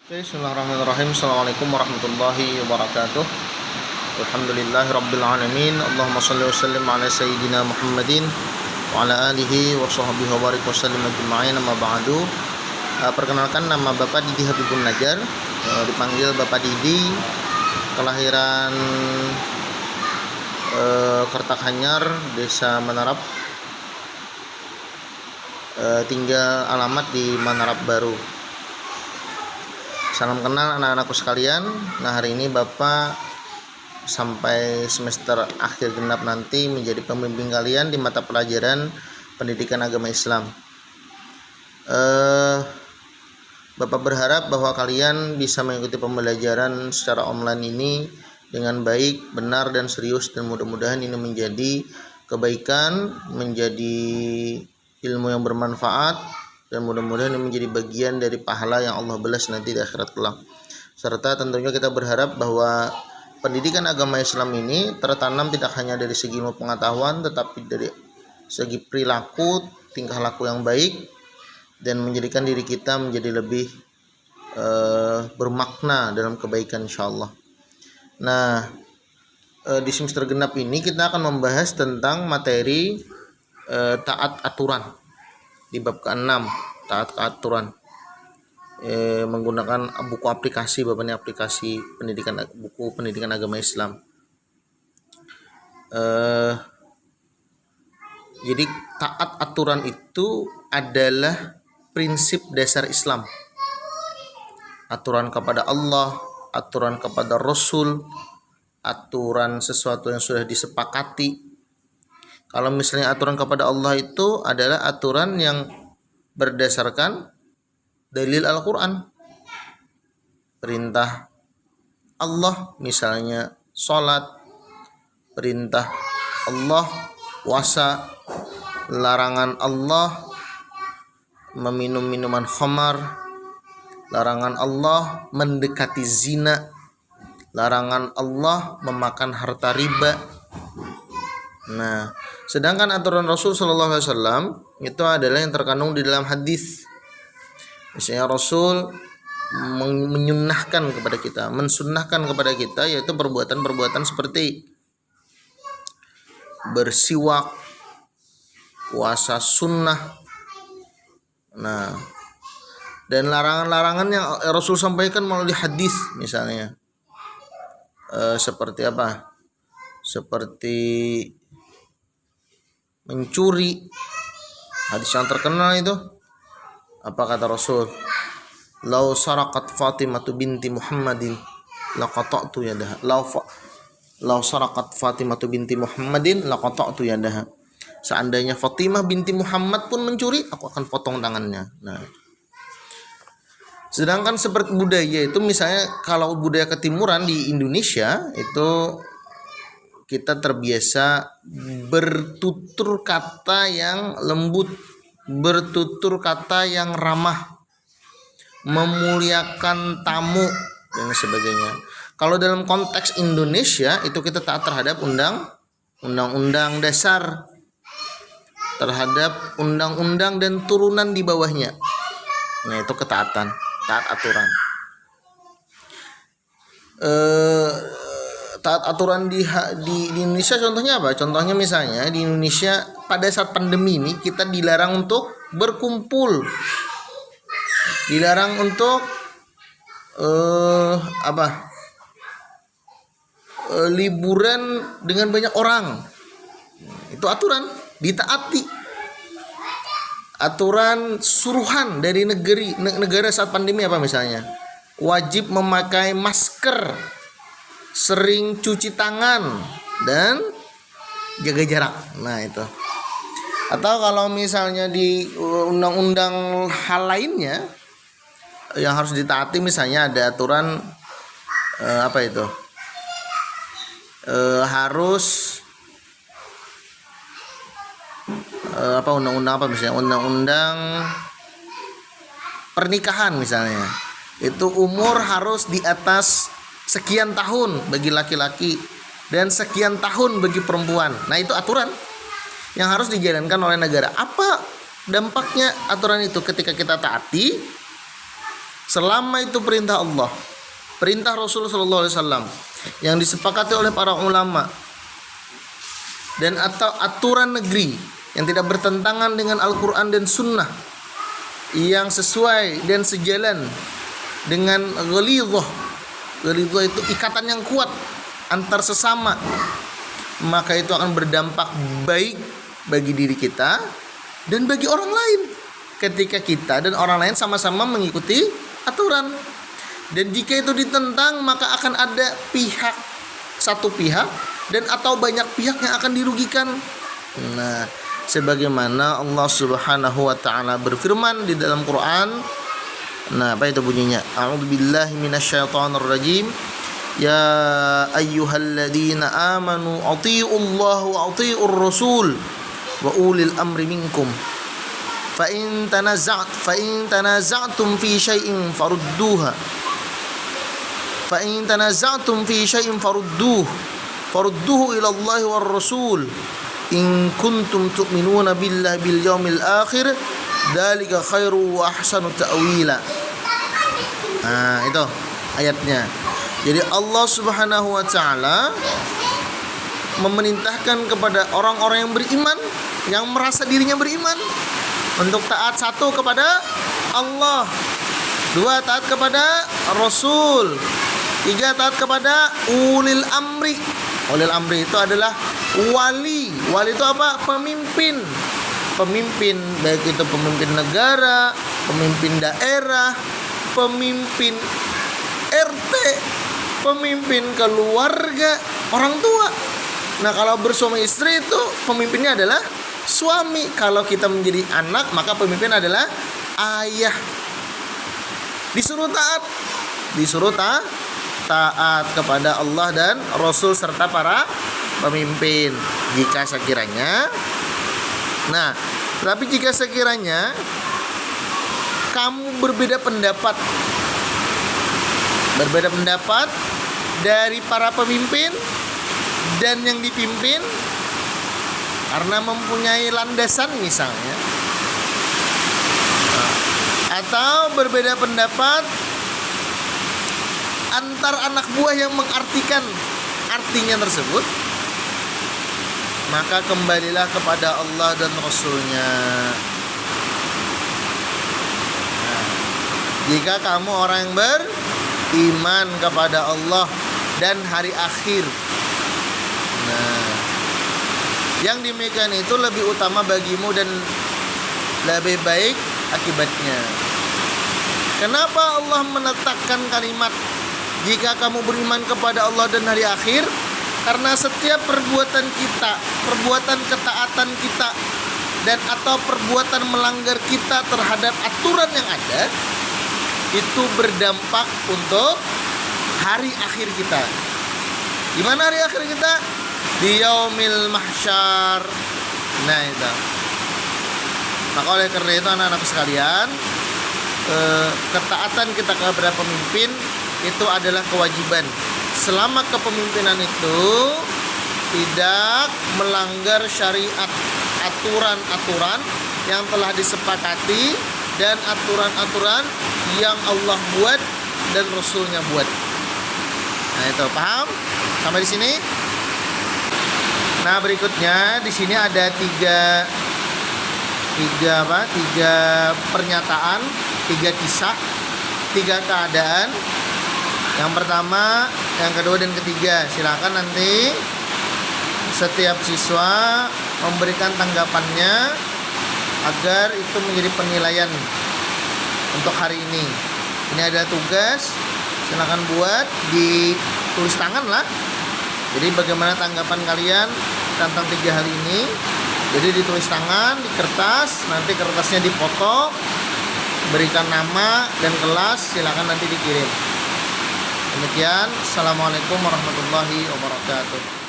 Bismillahirrahmanirrahim. Assalamualaikum warahmatullahi wabarakatuh. Alhamdulillahirabbil alamin. Allahumma shalli wa sallim ala sayyidina Muhammadin wa ala alihi wa sahbihi wa barik wa sallim ajma'in. Amma ba'du. Perkenalkan, nama Bapak Didi Habibun Najar, dipanggil Bapak Didi, kelahiran Kertakhanyar, Desa Manarap, tinggal alamat di Manarap Baru. Salam kenal anak-anakku sekalian. Nah, hari ini Bapak sampai semester akhir genap nanti menjadi pembimbing kalian di mata pelajaran pendidikan agama Islam. Bapak berharap bahwa kalian bisa mengikuti pembelajaran secara online ini dengan baik, benar, dan serius, dan mudah-mudahan ini menjadi kebaikan, menjadi ilmu yang bermanfaat, dan mudah-mudahan ini menjadi bagian dari pahala yang Allah balas nanti di akhirat kelak. Serta tentunya kita berharap bahwa pendidikan agama Islam ini tertanam tidak hanya dari segi ilmu pengetahuan, tetapi dari segi perilaku, tingkah laku yang baik, dan menjadikan diri kita menjadi lebih bermakna dalam kebaikan, insyaallah. Nah, di semester genap ini kita akan membahas tentang materi taat aturan. Di bab ke-6, taat aturan, menggunakan buku aplikasi, Bapak, ini aplikasi buku pendidikan agama Islam. Jadi taat aturan itu adalah prinsip dasar Islam. Aturan kepada Allah, aturan kepada Rasul, aturan sesuatu yang sudah disepakati. Kalau misalnya aturan kepada Allah itu adalah aturan yang berdasarkan dalil Al-Quran. Perintah Allah misalnya sholat, perintah Allah puasa, larangan Allah meminum minuman khamar, larangan Allah mendekati zina, larangan Allah memakan harta riba. Nah, sedangkan aturan Rasul Shallallahu Alaihi Wasallam itu adalah yang terkandung di dalam hadis. Misalnya Rasul mensunnahkan kepada kita, yaitu perbuatan-perbuatan seperti bersiwak, puasa sunnah. Nah, dan larangan-larangan yang Rasul sampaikan melalui hadis, misalnya seperti apa? Seperti mencuri. Hadis yang terkenal itu, apa kata Rasul? Lau saraqat Fatimah binti Muhammadin laqata'tu yadaha. Lau saraqat Fatimah binti Muhammadin laqata'tu yadaha. Seandainya Fatimah binti Muhammad pun mencuri, aku akan potong tangannya. Nah, sedangkan seperti budaya itu, misalnya kalau budaya ketimuran di Indonesia itu kita terbiasa bertutur kata yang lembut, bertutur kata yang ramah, memuliakan tamu, dan sebagainya. Kalau dalam konteks Indonesia itu kita taat terhadap undang-undang dasar, terhadap undang-undang dan turunan di bawahnya. Nah, itu ketaatan, taat aturan. Taat aturan di Indonesia contohnya apa? Contohnya misalnya di Indonesia pada saat pandemi ini kita dilarang untuk berkumpul, dilarang untuk liburan dengan banyak orang. Itu aturan, ditaati. Aturan suruhan dari negara saat pandemi apa misalnya? Wajib memakai masker, sering cuci tangan, dan jaga jarak. Nah, itu. Atau kalau misalnya di undang-undang hal lainnya yang harus ditaati, misalnya ada aturan harus undang-undang apa misalnya, undang-undang pernikahan misalnya. Itu umur harus di atas sekian tahun bagi laki-laki dan sekian tahun bagi perempuan. Nah, itu aturan yang harus dijalankan oleh negara. Apa dampaknya aturan itu ketika kita taati? selama itu perintah Allah, perintah Rasulullah SAW yang disepakati oleh para ulama, dan atau aturan negeri yang tidak bertentangan dengan Al-Quran dan Sunnah, yang sesuai dan sejalan dengan ghalidhah. Ghalidhah itu ikatan yang kuat antar sesama, maka itu akan berdampak baik bagi diri kita dan bagi orang lain ketika kita dan orang lain sama-sama mengikuti aturan. Dan jika itu ditentang, maka akan ada satu pihak dan atau banyak pihak yang akan dirugikan. Nah, sebagaimana Allah Subhanahu wa taala berfirman di dalam Quran. Nah, apa itu bunyinya? A'udzubillahi minasyaitonir rajim. Ya ayyuhalladzina amanu athi'ullaha wa athi'ur rasul wa ulil amri minkum. Fa in tanaza'tum fi syai'in farudduhu ila Allah war rasul in kuntum tu'minuna billahi bil yaumil akhir dzalika khairu wa ahsanu ta'wila. Nah, itu ayatnya. Jadi Allah Subhanahu wa taala memerintahkan kepada orang-orang yang beriman, yang merasa dirinya beriman, untuk taat, satu, kepada Allah, dua, taat kepada Rasul, tiga, taat kepada ulil amri. Ulil amri itu adalah wali. Wali itu apa? Pemimpin. Pemimpin, baik itu pemimpin negara, pemimpin daerah, pemimpin RT, pemimpin keluarga, orang tua. Nah, kalau bersuami istri itu pemimpinnya adalah suami. Kalau kita menjadi anak, maka pemimpin adalah ayah. Disuruh taat kepada Allah dan Rasul serta para pemimpin. Jika sekiranya, tapi jika sekiranya kamu berbeda pendapat dari para pemimpin dan yang dipimpin karena mempunyai landasan misalnya, atau berbeda pendapat antar anak buah yang mengartikan artinya tersebut, maka kembalilah kepada Allah dan Rasulnya. Jika kamu orang yang beriman kepada Allah dan hari akhir, yang demikian itu lebih utama bagimu dan lebih baik akibatnya. Kenapa Allah menetapkan kalimat jika kamu beriman kepada Allah dan hari akhir? Karena setiap perbuatan kita, perbuatan ketaatan kita, dan atau perbuatan melanggar kita terhadap aturan yang ada, itu berdampak untuk hari akhir kita. Di mana hari akhir kita? Di yaumil mahsyar. Nah, itu. Maka oleh karena itu anak-anak sekalian, ketaatan kita kepada pemimpin itu adalah kewajiban. Selama kepemimpinan itu tidak melanggar syariat, aturan-aturan yang telah disepakati dan aturan-aturan yang Allah buat dan Rasulnya buat. Nah, itu paham sampai di sini. Nah, berikutnya di sini ada tiga pernyataan, tiga kisah, tiga keadaan. Yang pertama, yang kedua, dan ketiga. Silakan nanti setiap siswa memberikan tanggapannya agar itu menjadi penilaian untuk hari ini. Ini ada tugas, silakan buat, ditulis tangan lah. Jadi bagaimana tanggapan kalian tentang 3 hal ini? Jadi ditulis tangan di kertas, nanti kertasnya dipoto, berikan nama dan kelas, silakan nanti dikirim. Demikian, assalamualaikum warahmatullahi wabarakatuh.